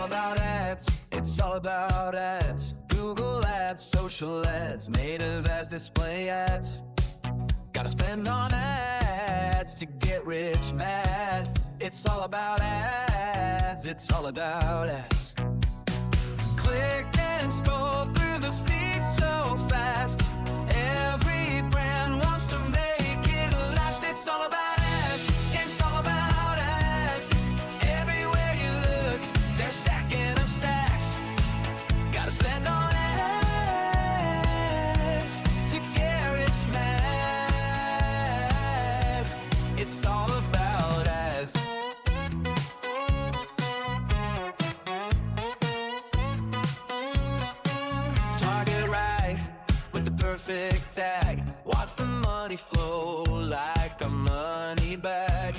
about ads. It's all about ads. Google ads, social ads, native ads, display ads. Gotta spend on ads to get rich mad. It's all about ads. It's all about ads. Click and scroll through the feed so fast. Every brand wants to make it last. It's all about ads. It's all about ads. Everywhere you look, they're stacking up stacks. Gotta spend on ads to get rich mad. It's all about ads. Target right with the perfect tag. Watch the money flow like a money bag.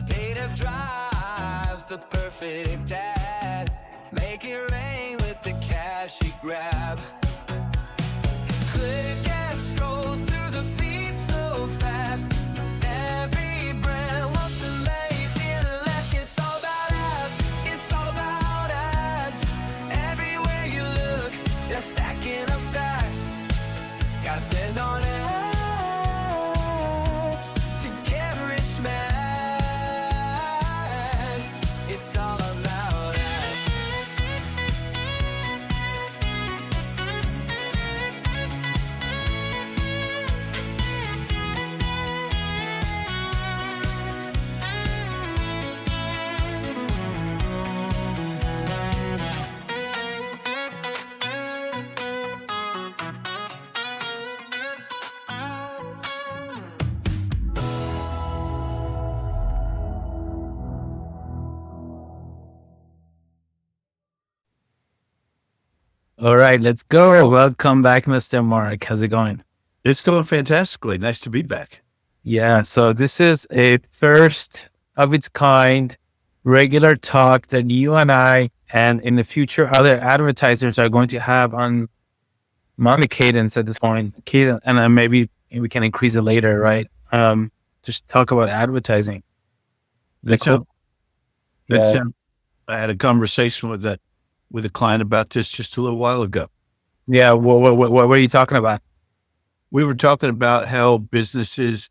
Data drives the perfect ad. Make it rain with the cash you grab. Click and scroll through the feed so fast. Every brand wants to make it last. It's all about ads. It's all about ads. Everywhere you look, they're stacking up stacks. Gotta send on ads to get rich mad. It's all about ads. All right, let's go. Welcome back, Mr. Mark. How's it going? It's going fantastically. Nice to be back. Yeah, so this is a first of its kind regular talk that you and I, and in the future, other advertisers are going to have on the cadence at this point. And then maybe we can increase it later, right? Just talk about advertising. That's Cool. Yeah. I had a conversation with a client about this just a little while ago. Yeah. What are you talking about? We were talking about how businesses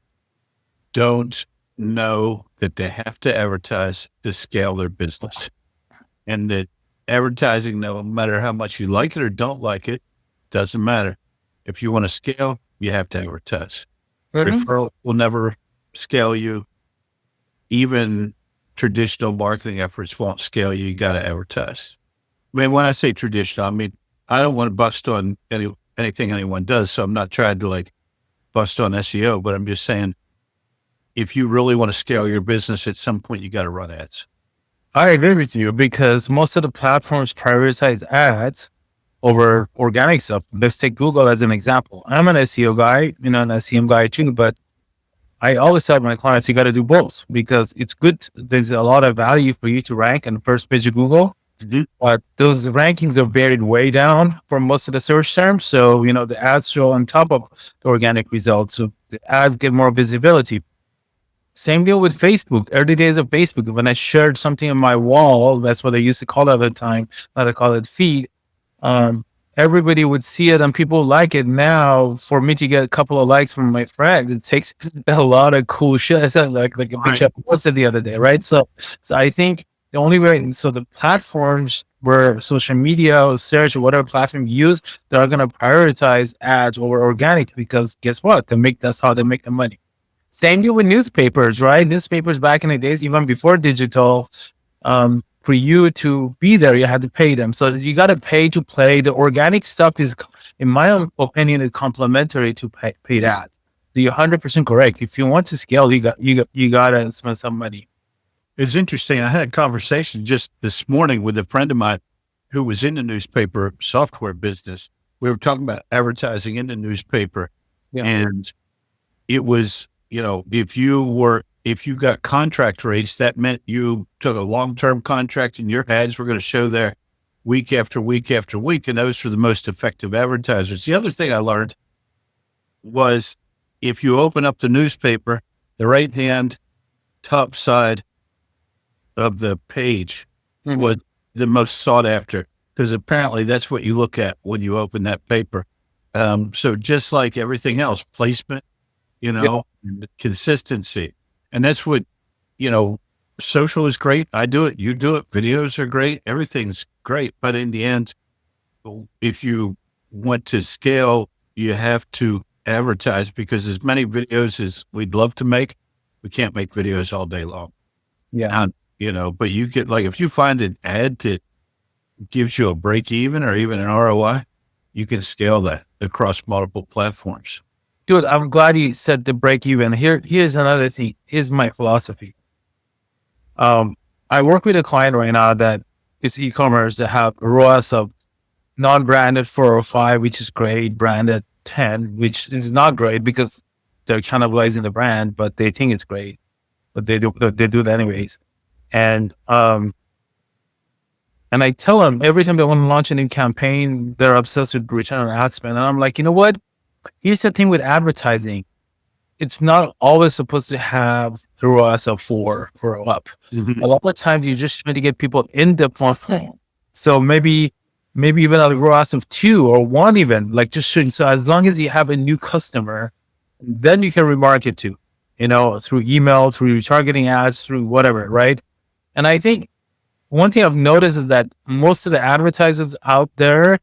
don't know that they have to advertise to scale their business, and that advertising, no matter how much you like it or don't like it, doesn't matter. If you want to scale, you have to advertise. Referral will never scale you. Even traditional marketing efforts won't scale you. You got to advertise. I mean, when I say traditional, I mean, I don't want to bust on anything anyone does. So I'm not trying to like bust on SEO, but I'm just saying, if you really want to scale your business, at some point, you got to run ads. I agree with you because most of the platforms prioritize ads over organic stuff. Let's take Google as an example. I'm an SEO guy, an SEM guy too, but I always tell my clients, you got to do both because it's good. There's a lot of value for you to rank on the first page of Google, but those rankings are buried way down for most of the search terms. So, the ads show on top of the organic results. So the ads get more visibility. Same deal with Facebook. Early days of Facebook, when I shared something on my wall, that's what I used to call it at the time. Now I call it feed. Everybody would see it and people like it. Now, for me to get a couple of likes from my friends, it takes a lot of cool shit. I said like a picture I posted the other day, right? So I think the only way, so the platforms where social media or search or whatever platform you use, they're going to prioritize ads over organic because guess what? That's how they make the money. Same deal with newspapers, right? Newspapers back in the days, even before digital, for you to be there, you had to pay them. So you got to pay to play. The organic stuff is, in my own opinion, is complementary to paid ads. So you're 100% correct. If you want to scale, you got to spend some money. It's interesting. I had a conversation just this morning with a friend of mine who was in the newspaper software business. We were talking about advertising in the newspaper, and it was, if you got contract rates, that meant you took a long-term contract and your ads were going to show there week after week after week. And those were the most effective advertisers. The other thing I learned was if you open up the newspaper, the right-hand top side of the page was the most sought after, because apparently that's what you look at when you open that paper. So just like everything else, placement, and consistency. And that's what, social is great. I do it. You do it. Videos are great. Everything's great. But in the end, if you want to scale, you have to advertise, because as many videos as we'd love to make, we can't make videos all day long. Yeah. But you get, like, if you find an ad that gives you a break even or even an ROI, you can scale that across multiple platforms. Dude, I'm glad you said the break even. Here's another thing. Here's my philosophy. I work with a client right now that is e-commerce that have ROAS of non-branded 405, which is great, branded 10, which is not great because they're cannibalizing the brand, but they think it's great, but they do it anyways. And I tell them every time they want to launch a new campaign, they're obsessed with return on ad spend. And I'm like, you know what? Here's the thing with advertising. It's not always supposed to have the ROAS of 4 or up. Mm-hmm. A lot of times you're just trying to get people in the funnel. So maybe even a ROAS of 2 or 1 even, like just shooting. So as long as you have a new customer, then you can remarket to, through email, through retargeting ads, through whatever, right? And I think one thing I've noticed is that most of the advertisers out there,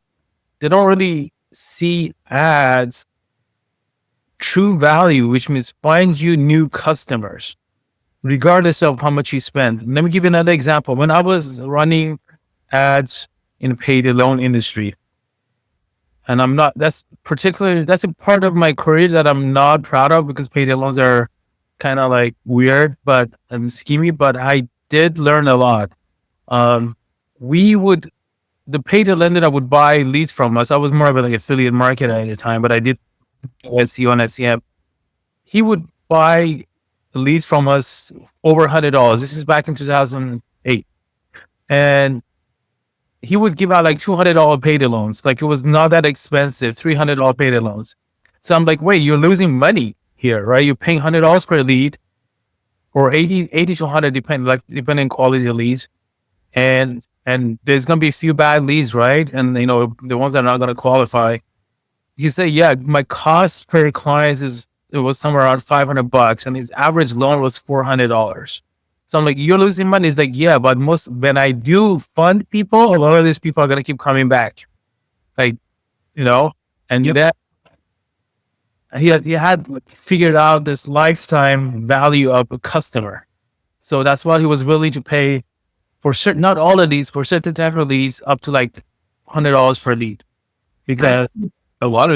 they don't really see ads true value, which means find you new customers, regardless of how much you spend. Let me give you another example. When I was running ads in the paid loan industry, and that's a part of my career that I'm not proud of, because paid loans are kind of like weird, and schemy, but I did learn a lot. The paid lender that would buy leads from us, I was more of an affiliate marketer at the time, but I did SEO and SEM. He would buy leads from us over $100. This is back in 2008. And he would give out like $200 payday loans. Like, it was not that expensive, $300 payday loans. So I'm like, wait, you're losing money here, right? You're paying $100 per lead, or 80 to 100, depending on quality of leads. And there's going to be a few bad leads, right? And, the ones that are not going to qualify. He said, yeah, my cost per client was somewhere around $500, and his average loan was $400. So I'm like, you're losing money. He's like, yeah, but when I do fund people, a lot of these people are going to keep coming back. Like, and that he had figured out this lifetime value of a customer. So that's why he was willing to pay for certain, not all of these, for certain type of leads, up to like $100 per lead. Because a lot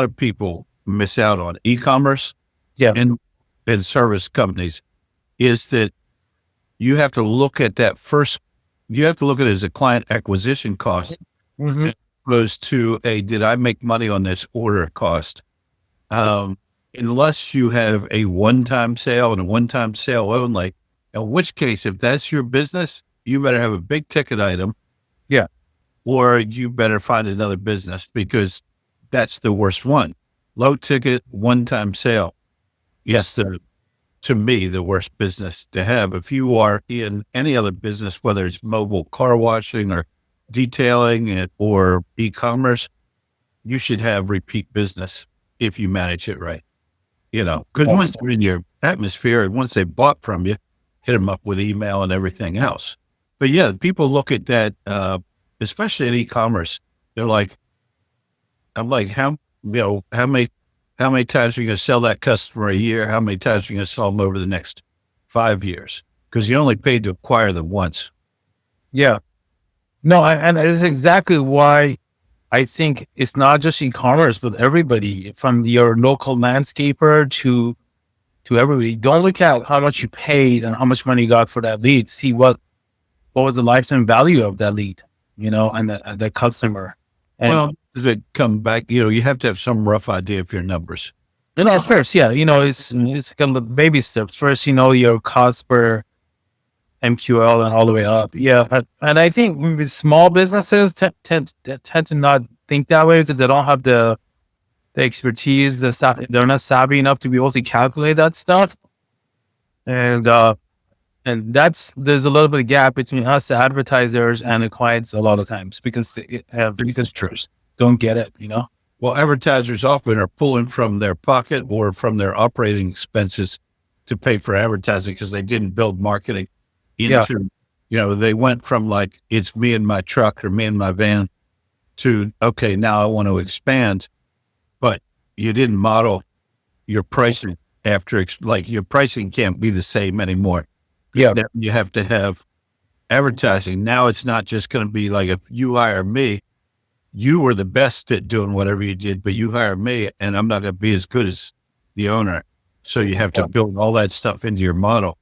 of people miss out on e-commerce and service companies, is that you have to look at that first, you have to look at it as a client acquisition cost, as opposed to did I make money on this order cost? Unless you have a one-time sale and a one-time sale only, in which case, if that's your business, you better have a big ticket item. Yeah. Or you better find another business, because that's the worst one. Low ticket, one-time sale. Yes, to me, the worst business to have. If you are in any other business, whether it's mobile car washing or detailing or e-commerce, you should have repeat business if you manage it right. Because once they're in your atmosphere and once they bought from you, hit them up with email and everything else. But yeah, people look at that, especially in e-commerce. They're like, I'm like, how many times are you going to sell that customer a year? How many times are you going to sell them over the next 5 years? Because you only paid to acquire them once. Yeah. No, and that is exactly why I think it's not just e-commerce, but everybody, from your local landscaper to everybody. Don't look at how much you paid and how much money you got for that lead. See what was the lifetime value of that lead, and the customer. And, does it come back? You have to have some rough idea of your numbers. Of course, yeah. It's kind of baby steps. First, your cost per MQL and all the way up. Yeah. And I think with small businesses tend to not think that way, because they don't have the expertise, the stuff. They're not savvy enough to be able to calculate that stuff. And And there's a little bit of gap between us, the advertisers, and the clients a lot of times because because don't get it, Well, advertisers often are pulling from their pocket or from their operating expenses to pay for advertising because they didn't build marketing Yeah. into, they went from like, it's me and my truck or me and my van to, okay, now I want to expand, but you didn't model your pricing after, like your pricing can't be the same anymore. Yeah. Now you have to have advertising. Now it's not just going to be like, if you hire me, you were the best at doing whatever you did, but you hire me and I'm not going to be as good as the owner. So you have to build all that stuff into your model.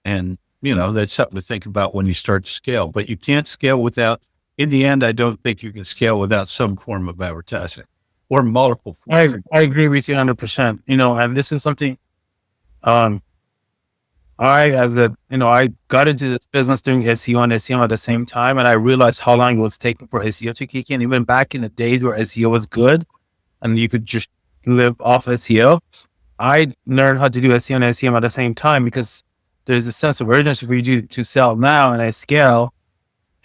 And, that's something to think about when you start to scale, but you can't scale without, in the end, I don't think you can scale without some form of advertising or multiple forms. I agree with you 100%. And this is something, I got into this business doing SEO and SEM at the same time. And I realized how long it was taking for SEO to kick in, even back in the days where SEO was good and you could just live off SEO. I learned how to do SEO and SEM at the same time because there's a sense of urgency for you to sell now, and I scale.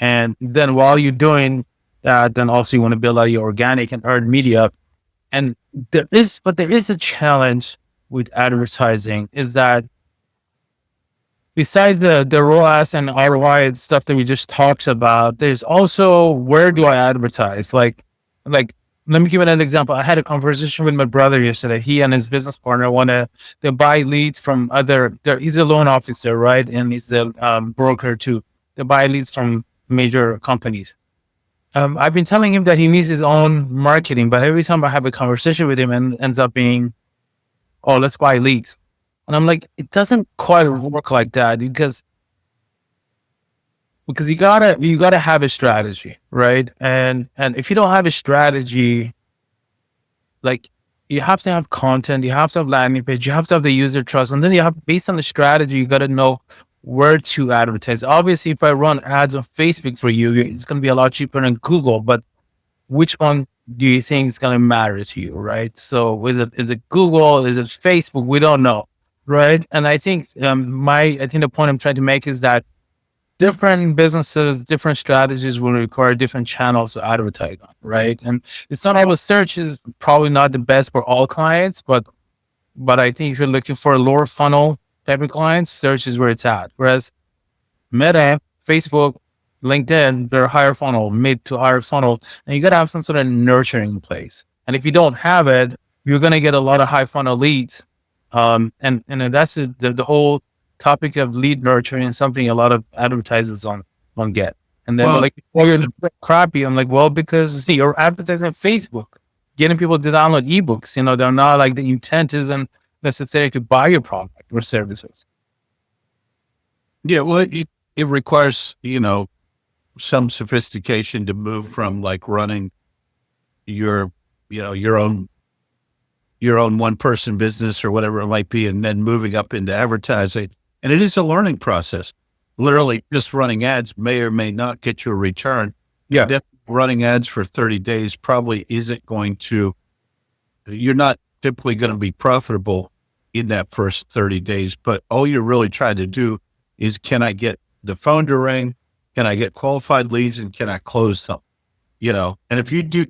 And then while you're doing that, then also you want to build out your organic and earned media. And there is a challenge with advertising is that besides the ROAS and ROI and stuff that we just talked about, there's also where do I advertise? Like let me give you an example. I had a conversation with my brother yesterday. He and his business partner they buy leads from he's a loan officer, right? And he's a broker too. They buy leads from major companies. I've been telling him that he needs his own marketing, but every time I have a conversation with him and ends up being, oh, let's buy leads. And I'm like, it doesn't quite work like that because you gotta have a strategy, right? And if you don't have a strategy, like you have to have content, you have to have landing page, you have to have the user trust, and then you have, based on the strategy, you gotta know where to advertise. Obviously, if I run ads on Facebook for you, it's gonna be a lot cheaper than Google, but which one do you think is gonna matter to you, right? So is it Google? Is it Facebook? We don't know, right? And I think the point I'm trying to make is that different businesses, different strategies will require different channels to advertise on, right? And it's not always search is probably not the best for all clients, but I think if you're looking for a lower funnel type of clients, search is where it's at. Whereas Meta, Facebook, LinkedIn, they're higher funnel, mid to higher funnel, and you got to have some sort of nurturing in place. And if you don't have it, you're going to get a lot of high funnel leads. And that's the whole topic of lead nurturing is something a lot of advertisers on get. And then you're crappy. I'm like, well, because you're advertising on Facebook, getting people to download ebooks. They're not like the intent isn't necessary to buy your product or services. Yeah, well, it requires, some sophistication to move from like running your own one person business or whatever it might be, and then moving up into advertising. And it is a learning process. Literally just running ads may or may not get you a return. Yeah. Running ads for 30 days probably isn't you're not typically going to be profitable in that first 30 days, but all you're really trying to do is, can I get the phone to ring? Can I get qualified leads, and can I close them? And if you do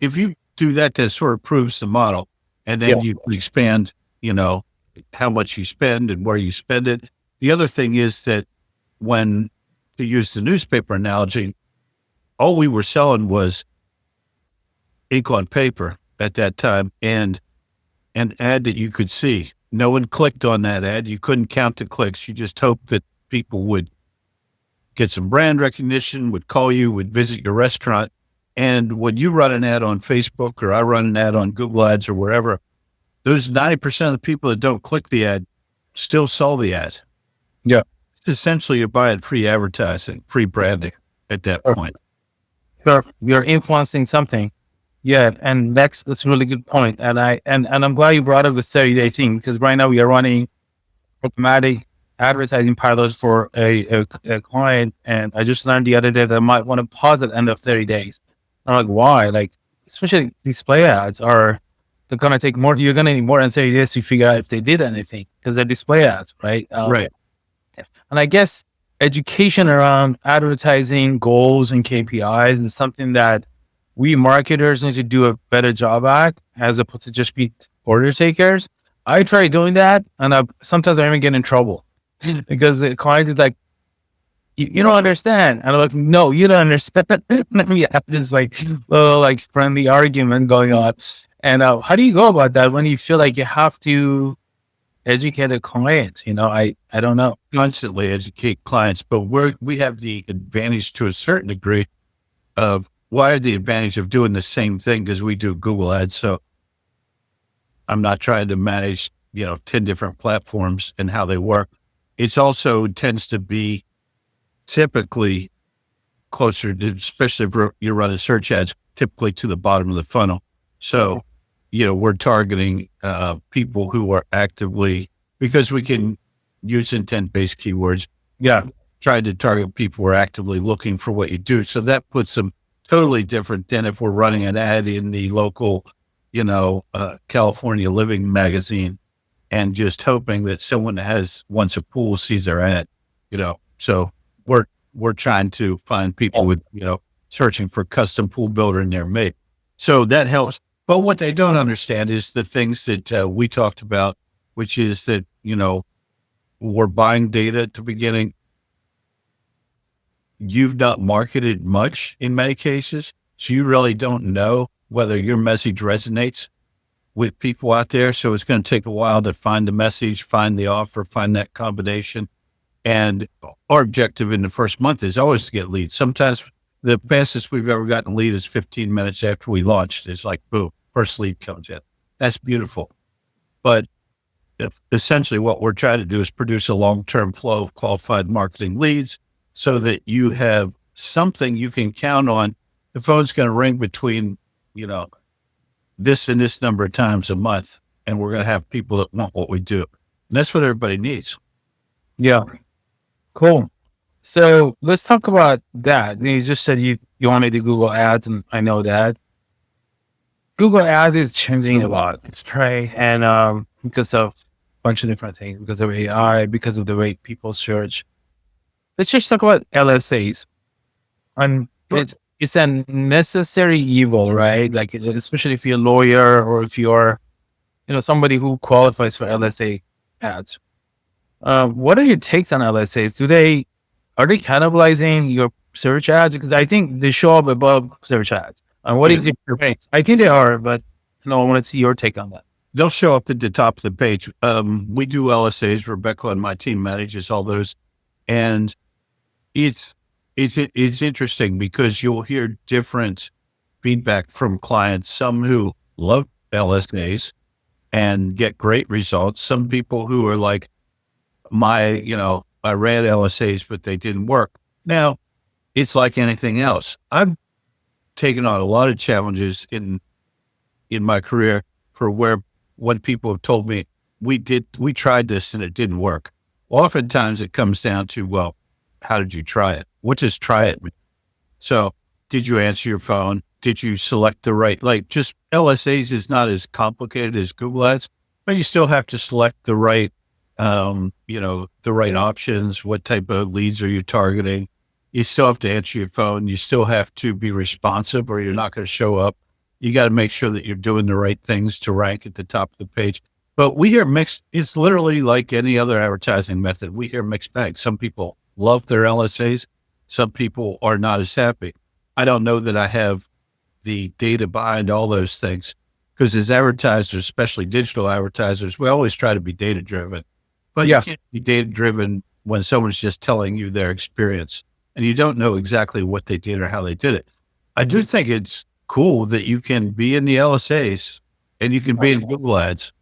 that sort of proves the model, and then you expand, how much you spend and where you spend it. The other thing is that to use the newspaper analogy, all we were selling was ink on paper at that time and an ad that you could see. No one clicked on that ad. You couldn't count the clicks. You just hoped that people would get some brand recognition, would call you, would visit your restaurant. And when you run an ad on Facebook or I run an ad on Google Ads or wherever, those 90% of the people that don't click the ad still saw the ad. Yeah. It's essentially you're buying free advertising, free branding at that point. Sure. You're influencing something. Yeah. And that's a really good point. And I'm glad you brought up the 30-day thing, because right now we are running automatic advertising pilots for a client. And I just learned the other day that I might want to pause at the end of 30 days. I'm like, why? Like, especially display ads they're going to take more, you're going to need more than 30 days to figure out if they did anything, because they're display ads, right? Right. And I guess education around advertising goals and KPIs is something that we marketers need to do a better job at, as opposed to just be order takers. I try doing that, and sometimes I even get in trouble because the client is like, you don't understand. And I'm like, no, you don't understand. Let me have this like friendly argument going on. And how do you go about that when you feel like you have to educate the clients? I don't know. Constantly educate clients, but we have the advantage to a certain degree of why the advantage of doing the same thing, because we do Google ads. So I'm not trying to manage, 10 different platforms and how they work. It's also tends to be typically closer to, especially if you're running search ads, typically to the bottom of the funnel. So, we're targeting people who are actively, because we can use intent-based keywords. Yeah. Try to target people who are actively looking for what you do. So that puts them totally different than if we're running an ad in the local, California Living magazine and just hoping that someone that wants a pool sees our ad, So we're trying to find people with, searching for custom pool builder in their mate. So that helps. But what they don't understand is the things that we talked about, which is that, we're buying data at the beginning. You've not marketed much in many cases, so you really don't know whether your message resonates with people out there. So it's going to take a while to find the message, find the offer, find that combination. And our objective in the first month is always to get leads. Sometimes the fastest we've ever gotten a lead is 15 minutes after we launched. It's like, boom, first lead comes in. That's beautiful. But essentially what we're trying to do is produce a long-term flow of qualified marketing leads so that you have something you can count on. The phone's going to ring between, this and this number of times a month. And we're going to have people that want what we do. And that's what everybody needs. Yeah. Cool. So let's talk about that. You just said you want to do Google ads, and I know that Google ads is changing a lot, right? And because of a bunch of different things, because of AI, because of the way people search. Let's just talk about LSAs. And it's a necessary evil, right? Like, especially if you're a lawyer or if you're, somebody who qualifies for LSA ads. What are your takes on LSAs? Are they cannibalizing your search ads? Because I think they show up above search ads. And what is your take? I think they are, but I want to see your take on that. They'll show up at the top of the page. We do LSAs. Rebecca and my team manages all those. And it's interesting because you'll hear different feedback from clients, some who love LSAs and get great results. Some people who are like, I ran LSAs, but they didn't work. Now, it's like anything else. I've taken on a lot of challenges in my career when people have told me we tried this and it didn't work. Oftentimes it comes down to, well, how did you try it? What does try it mean? So did you answer your phone? Did you select the right, just LSAs is not as complicated as Google ads, but you still have to select the right, the right options. What type of leads are you targeting? You still have to answer your phone. You still have to be responsive or you're not going to show up. You got to make sure that you're doing the right things to rank at the top of the page. But we hear mixed, it's literally like any other advertising method. We hear mixed bags. Some people love their LSAs. Some people are not as happy. I don't know that I have the data behind all those things because as advertisers, especially digital advertisers, we always try to be data driven, but you can't be data driven when someone's just telling you their experience and you don't know exactly what they did or how they did it. I do think it's cool that you can be in the LSAs and you can be in Google ads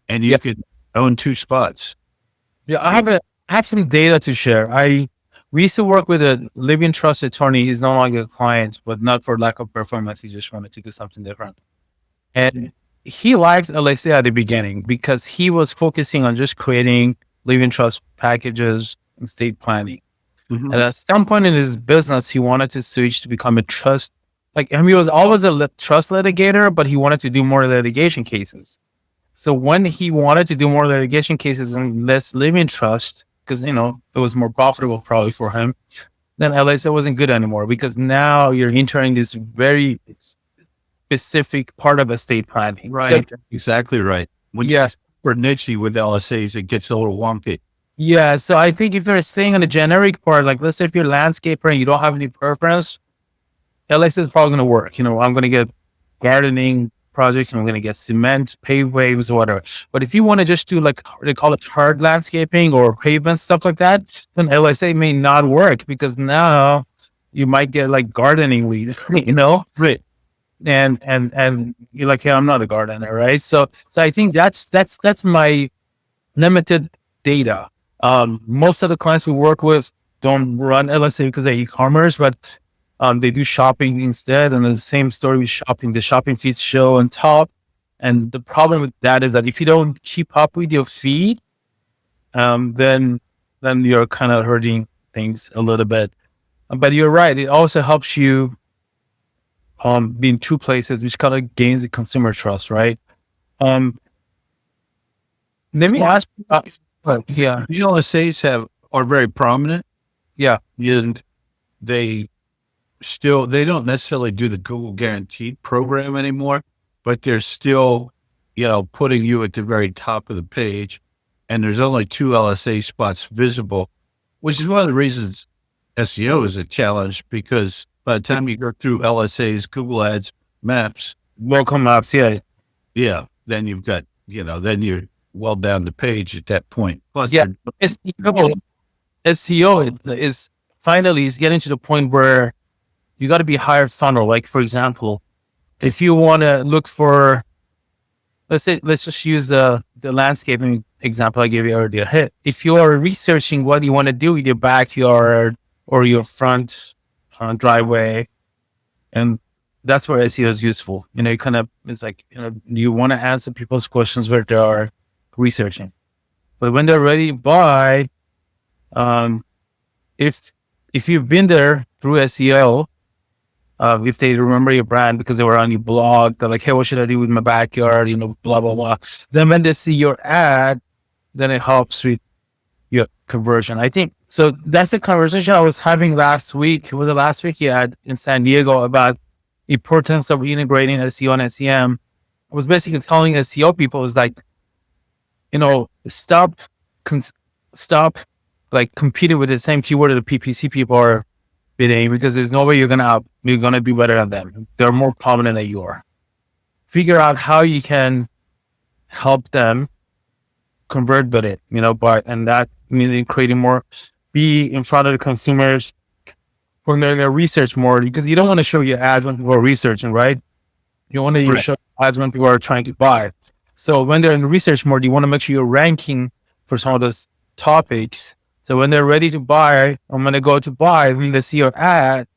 and you can own two spots. Yeah. I have some data to share. We used to work with a living trust attorney. He's no longer a client, but not for lack of performance. He just wanted to do something different. And he liked LSA at the beginning because he was focusing on just creating living trust packages and estate planning. Mm-hmm. And at some point in his business, he wanted to switch to become a trust. He was always a trust litigator, but he wanted to do more litigation cases. So when he wanted to do more litigation cases and less living trust because, you know, it was more profitable probably for him. Then LSA wasn't good anymore because now you're entering this very specific part of estate planning. Right. Exactly right. When you Yeah. get super niche with LSAs, it gets a little wonky. Yeah. So I think if you're staying on the generic part, like let's say if you're a landscaper and you don't have any preference, LSA is probably going to work. You know, I'm going to get gardening projects, I'm going to get cement, pave waves, whatever. But if you want to just do like they call it hard landscaping or pavement, stuff like that, then LSA may not work because now you might get like gardening weed, you know? Right. And you're like, yeah, I'm not a gardener, right? So I think that's my limited data. Most of the clients we work with don't run LSA because they're e-commerce, but they do shopping instead. And the same story with shopping, the shopping feeds show on top. And the problem with that is that if you don't keep up with your feed, then you're kind of hurting things a little bit. But you're right. It also helps you be in two places, which kind of gains the consumer trust, right? Let me ask. Yeah, The LSAs are very prominent. yeah, And they don't necessarily do the Google Guaranteed program anymore, but they're still, you know, putting you at the very top of the page. And there's only 2 LSA spots visible, which is one of the reasons SEO is a challenge, because by the time you go through LSAs, Google Ads, Maps, welcome maps. Yeah, then you've got, you know, then you're well down the page at that point. Plus, yeah. SEO is finally is getting to the point where you got to be higher funnel. Like for example, if you want to look for, let's just use the landscaping example I gave you earlier. Hey, if you are researching what you want to do with your backyard or your front driveway, and that's where SEO is useful. You know, it's like, you know, you want to answer people's questions where they are researching, but when they're ready to buy, if you've been there through SEO, if they remember your brand because they were on your blog, they're like, hey, what should I do with my backyard? You know, blah, blah, blah. Then when they see your ad, then it helps with your conversion. I think, so that's the conversation I was having last week. Was it last week? Yeah, in San Diego about importance of integrating SEO and SEM. I was basically telling SEO people is like, you know, stop like competing with the same keyword that the PPC people are bidding, because there's no way you're gonna be better than them. They're more prominent than you are. Figure out how you can help them convert with it, you know, and that means creating more, be in front of the consumers when they're gonna research more, because you don't want to show your ads when people are researching, right? You want to show ads when people are trying to buy. So when they're in research mode, you want to make sure you're ranking for some of those topics. So when they're ready to buy, I'm going to go to buy, when they see your ad,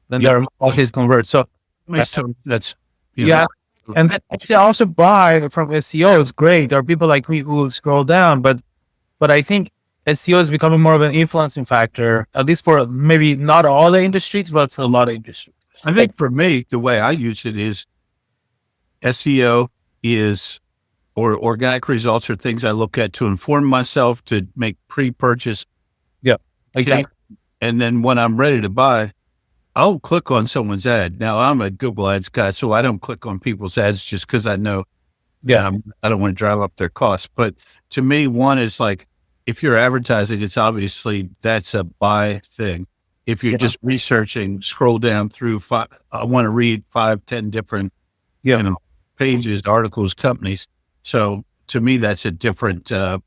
then they're always convert. So that's, yeah. And then actually also buy from SEO is great. There are people like me who will scroll down, but I think SEO is becoming more of an influencing factor, at least for maybe not all the industries, but for a lot of industries. I think for me, the way I use it is SEO or organic results are things I look at to inform myself, to make pre-purchase. Yeah, exactly. And then when I'm ready to buy, I'll click on someone's ad. Now I'm a Google Ads guy, so I don't click on people's ads just because I know, I don't want to drive up their costs. But to me, one is like, if you're advertising, it's obviously that's a buy thing. If you're just researching, scroll down through I want to read 5-10 different, you know, pages, articles, companies. So to me, that's a different, I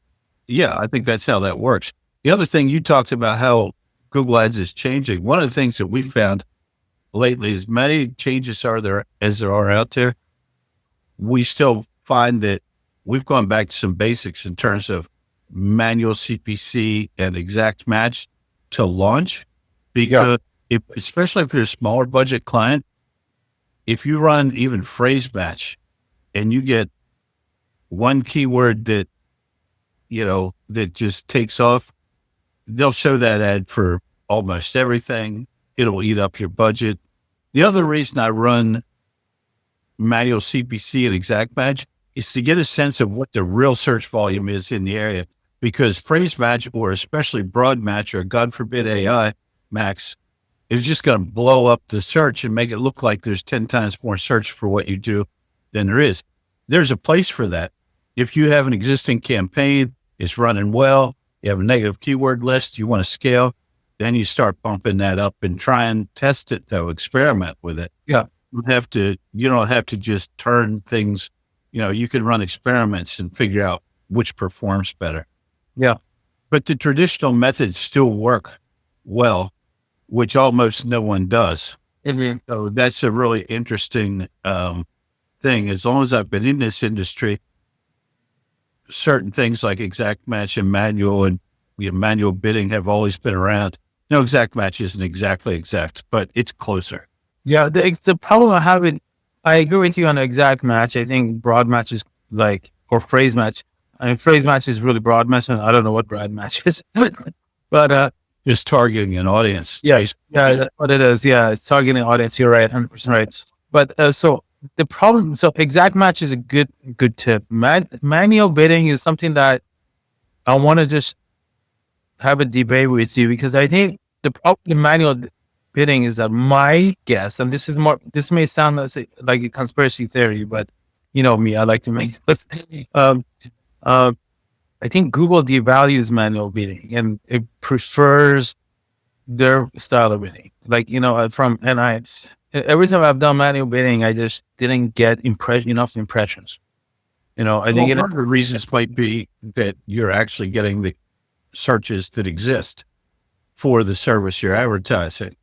think that's how that works. The other thing you talked about, how Google Ads is changing. One of the things that we found lately, as many changes as there are out there, we still find that we've gone back to some basics in terms of manual CPC and exact match to launch. Because especially if you're a smaller budget client, if you run even phrase match and you get one keyword that, you know, that just takes off, they'll show that ad for almost everything. It'll eat up your budget. The other reason I run manual CPC and exact match is to get a sense of what the real search volume is in the area. because phrase match, or especially broad match, or God forbid AI max, is just going to blow up the search and make it look like there's 10 times more search for what you do than there is. There's a place for that. If you have an existing campaign, it's running well, you have a negative keyword list, you want to scale, then you start bumping that up and try and test it, though, experiment with it. Yeah. You don't have to just turn things, you can run experiments and figure out which performs better. Yeah. But the traditional methods still work well, which almost no one does. Mm-hmm. So that's a really interesting thing. As long as I've been in this industry, certain things like exact match and manual bidding have always been around. No, exact match isn't exactly exact, but it's closer. Yeah. The problem I have I agree with you on the exact match. I think broad match is or phrase match. I mean, phrase match is really broad match, and I don't know what broad match is, but just targeting an audience. Yeah, that's what it is. Yeah, it's targeting an audience. You're right, 100% right. But so the problem, exact match is a good tip. Manual bidding is something that I want to just have a debate with you, because I think the problem with manual bidding is that my guess, and this may sound like a conspiracy theory, but you know me, I like to make this. I think Google devalues manual bidding and it prefers their style of bidding. Every time I've done manual bidding, I just didn't get enough impressions. I think one of the reasons might be that you're actually getting the searches that exist for the service you're advertising.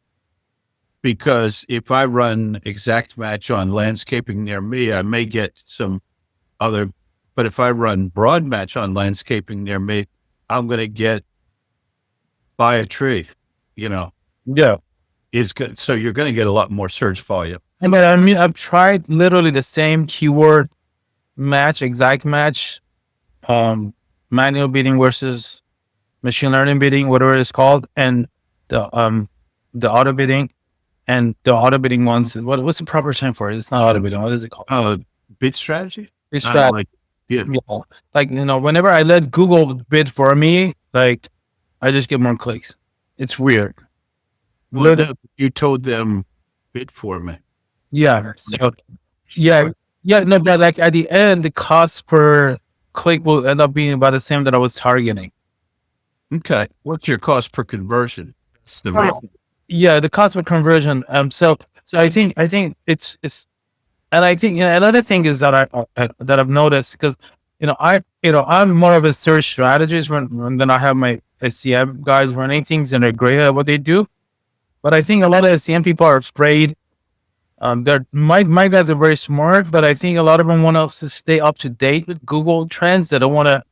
Because if I run exact match on landscaping near me, I may get some other, but if I run broad match on landscaping near me, I'm going to get buy a tree, Yeah. Is good. So you're going to get a lot more search volume. I mean, I've tried literally the same keyword match, exact match, manual bidding versus machine learning bidding, whatever it's called, and the auto bidding, and the auto bidding ones. What's the proper term for it? It's not auto bidding. What is it called? Bid strategy. Bid strategy. Yeah. Whenever I let Google bid for me, I just get more clicks. It's weird. Well, you told them bid for me. Yeah. So, no, but at the end, the cost per click will end up being about the same that I was targeting. Okay. What's your cost per conversion? The cost per conversion. So I think it's, and I think another thing is that I've noticed, because I'm more of a search strategist when I have my SEM guys running things and they're great at what they do. But I think a lot of SEM people are afraid. My guys are very smart, but I think a lot of them want us to stay up to date with Google trends. They don't want to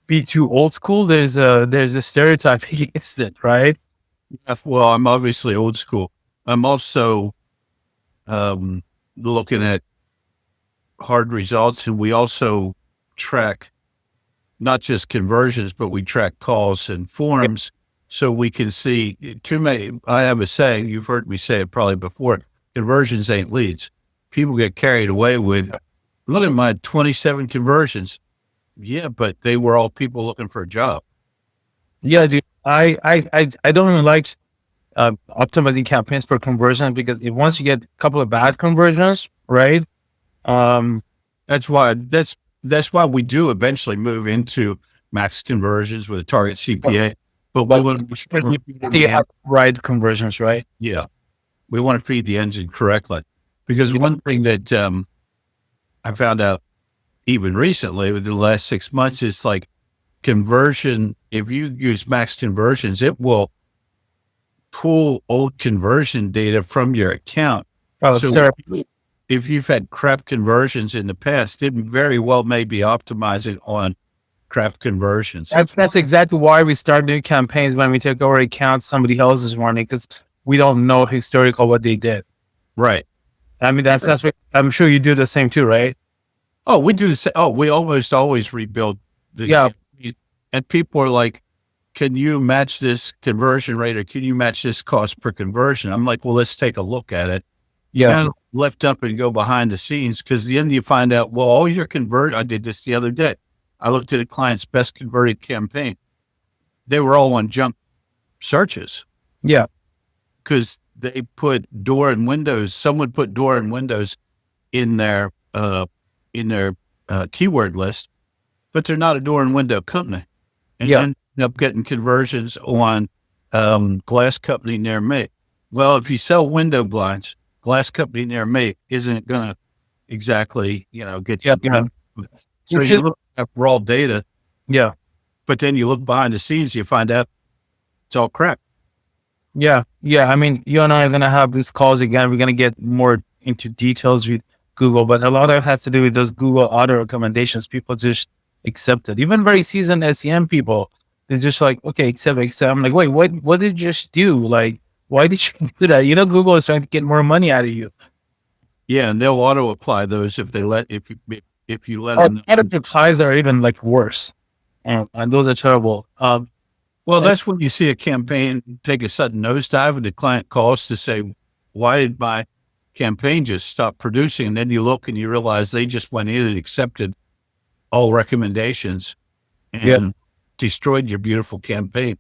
be too old school. There's a stereotype against it, right? Yeah, well, I'm obviously old school. I'm also looking at hard results, and we also track not just conversions, but we track calls and forms. So we can see I have a saying, you've heard me say it probably before, conversions ain't leads. People get carried away with, look at my 27 conversions. Yeah, but they were all people looking for a job. Yeah, dude, I don't even like optimizing campaigns per conversion, because once you get a couple of bad conversions, right? That's why we do eventually move into max conversions with a target CPA. But we want the right conversions, right? Yeah. We want to feed the engine correctly. Because one thing that I found out even recently within the last 6 months is conversion. If you use max conversions, it will pull old conversion data from your account. So if you've had crap conversions in the past, it very well may be optimizing on crap conversions. That's exactly why we start new campaigns when we take over accounts somebody else is running, because we don't know historical what they did. Right. I mean, that's what I'm sure you do the same too, right? Oh, we do the same. Oh, we almost always rebuild and people are like, can you match this conversion rate, or can you match this cost per conversion? I'm like, well, let's take a look at it. And lift up and go behind the scenes, because then you find out, well, all your I did this the other day. I looked at a client's best converted campaign. They were all on junk searches Yeah. because they put door and windows. Someone put door and windows in their keyword list, but they're not a door and window company, and Yeah. end up getting conversions on glass company near me. Well, if you sell window blinds, glass company near me isn't going to exactly, get Yeah. you. Yeah. So you look at raw data, Yeah. but then you look behind the scenes, you find out it's all crap. Yeah. Yeah. I mean, you and I are going to have these calls again. We're going to get more into details with Google, but a lot of it has to do with those Google auto recommendations. People just accept it. Even very seasoned SEM people, they're just like, okay, accept. I'm like, wait, what did you just do? Like, why did you do that? Google is trying to get more money out of you. Yeah, and they'll auto apply those if you let them. Auto replies are even like worse, and those are terrible. Well, that's when you see a campaign take a sudden nosedive and the client calls to say, why did my campaign just stop producing? And then you look and you realize they just went in and accepted all recommendations and destroyed your beautiful campaign,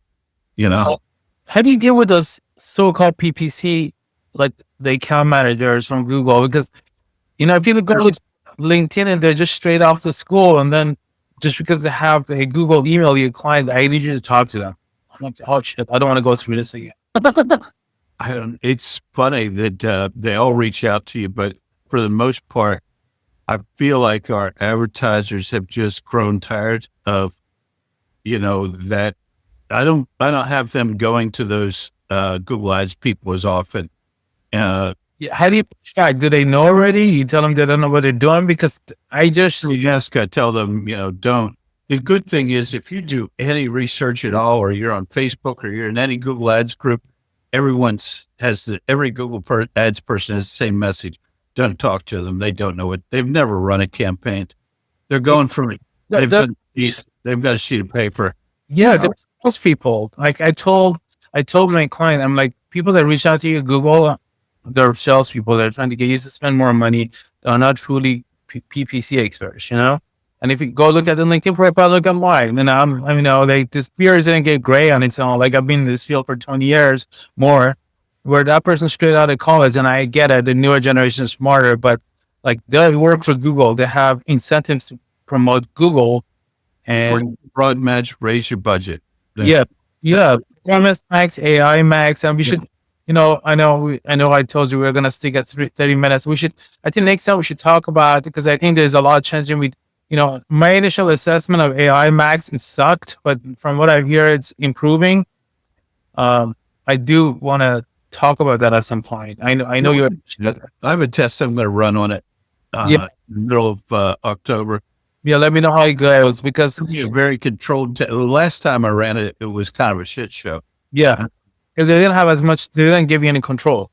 How do you deal with those so-called PPC, like the account managers from Google? Because, if you go with LinkedIn and they're just straight off the school, and then just because they have a Google email your client, I need you to talk to them. I'm like, oh shit, I don't want to go through this again. It's funny that they all reach out to you, but for the most part, I feel like our advertisers have just grown tired of, that I don't have them going to those Google Ads people as often. Yeah, how do you push back? Do they know already? You tell them they don't know what they're doing? Because you just got to tell them, don't. The good thing is if you do any research at all, or you're on Facebook or you're in any Google Ads group, every Google Ads person has the same message. Don't talk to them. They don't know it. They've never run a campaign. They're going from it. They've got a sheet of paper. Yeah, there's those people. Like I told my client, I'm like, people that reach out to you, Google, they're salespeople. They're trying to get you to spend more money. They're not truly PPC experts, And if you go look at the LinkedIn profile, look at mine. This beer didn't get gray on its own. Like I've been in this field for 20 years more, where that person straight out of college, and I get it, the newer generation is smarter, but like they work for Google. They have incentives to promote Google. And broad match, raise your budget. Yeah. MS Max, AI Max, and we should, I know I told you we are going to stick at 30 minutes. I think next time we should talk about, because I think there's a lot changing with, my initial assessment of AI Max, it sucked, but from what I hear, it's improving. I do want to talk about that at some point. I know you're. I have a test I'm going to run on it. Middle of October. Yeah, let me know how it goes, because very controlled. The last time I ran it, it was kind of a shit show. Yeah, because they didn't have as much. They didn't give you any control.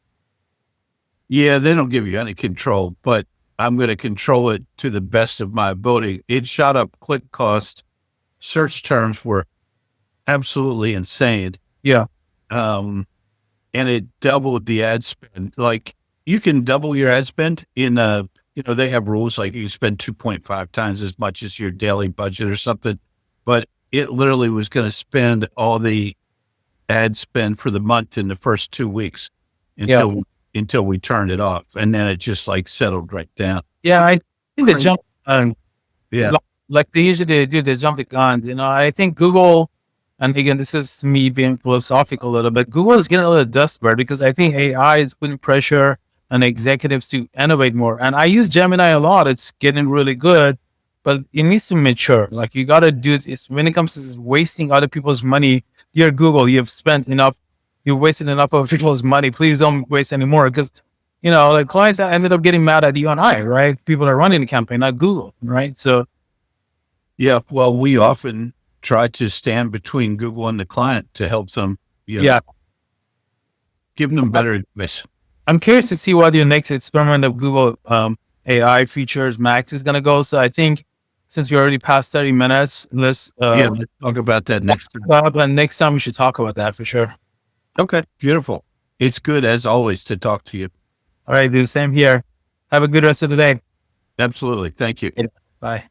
Yeah, they don't give you any control, but I'm going to control it to the best of my ability. It shot up click cost. Search terms were absolutely insane. Yeah. And it doubled the ad spend. Like you can double your ad spend in they have rules like you spend 2.5 times as much as your daily budget or something, but it literally was going to spend all the ad spend for the month in the first 2 weeks until we turned it off. And then it just like settled right down. Yeah. I think the jump, yeah, like they usually do, the jump the gun, I think Google, and again, this is me being philosophical a little bit, Google is getting a little desperate because I think AI is putting pressure on executives to innovate more. And I use Gemini a lot. It's getting really good, but it needs to mature. Like you got to do this when it comes to this wasting other people's money. Dear Google, you've spent enough. You've wasted enough of people's money. Please don't waste any more. Because, like clients ended up getting mad at you and I, right? People are running the campaign, not Google, right? So. Yeah. Well, we often try to stand between Google and the client to help them, give them better advice. I'm curious to see what your next experiment of Google AI features Max is going to go. So I think since you're already past 30 minutes, let's talk about that next time. But next time we should talk about that for sure. Okay, beautiful. It's good as always to talk to you. All right, dude. Same here. Have a good rest of the day. Absolutely. Thank you. Bye.